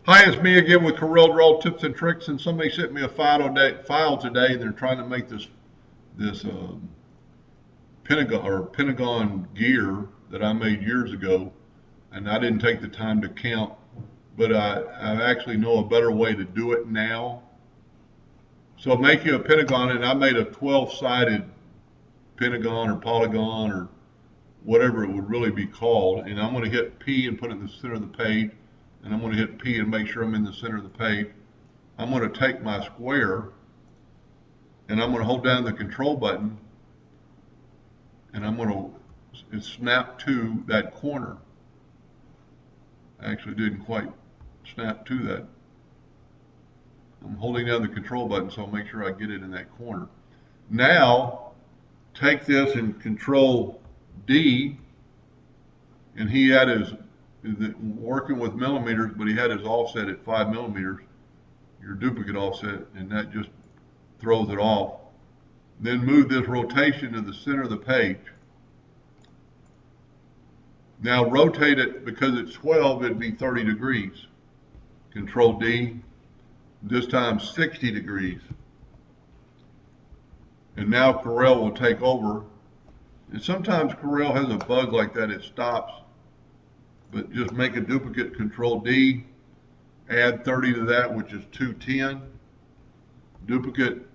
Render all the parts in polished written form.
Hi, it's me again with Corel Draw Tips and Tricks, and somebody sent me a file today, and they're trying to make this Pentagon gear that I made years ago, and I didn't take the time to count, but I actually know a better way to do it now. So make you a Pentagon, and I made a 12-sided Pentagon or Polygon or whatever it would really be called, and I'm going to hit P and put it in the center of the page, and I'm going to hit P and make sure I'm in the center of the page. I'm going to take my square and I'm going to hold down the control button and I'm going to snap to that corner. I actually didn't quite snap to that. I'm holding down the control button so I'll make sure I get it in that corner. Now take this and control D, and he had his working with millimeters, but he had his offset at 5 millimeters, your duplicate offset, and that just throws it off. Then move this rotation to the center of the page. Now rotate it, because it's 12, it'd be 30 degrees. Control D, this time 60 degrees. And now Corel will take over. And sometimes Corel has a bug like that, it stops. But just make a duplicate, Control D, add 30 to that, which is 210. Duplicate.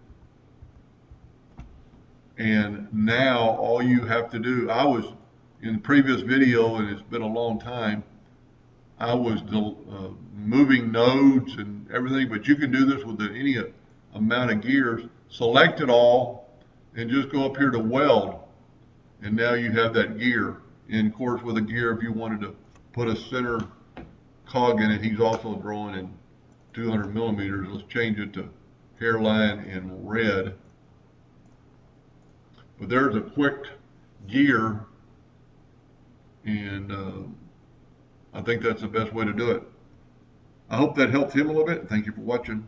And now all you have to do, I was in the previous video, and it's been a long time, I was moving nodes and everything, but you can do this with any amount of gears. Select it all and just go up here to weld. And now you have that gear. And of course, with a gear, if you wanted to put a center cog in it, he's also drawing in 200 millimeters. Let's change it to hairline in red. But there's a quick gear, and I think that's the best way to do it. I hope that helped him a little bit. Thank you for watching.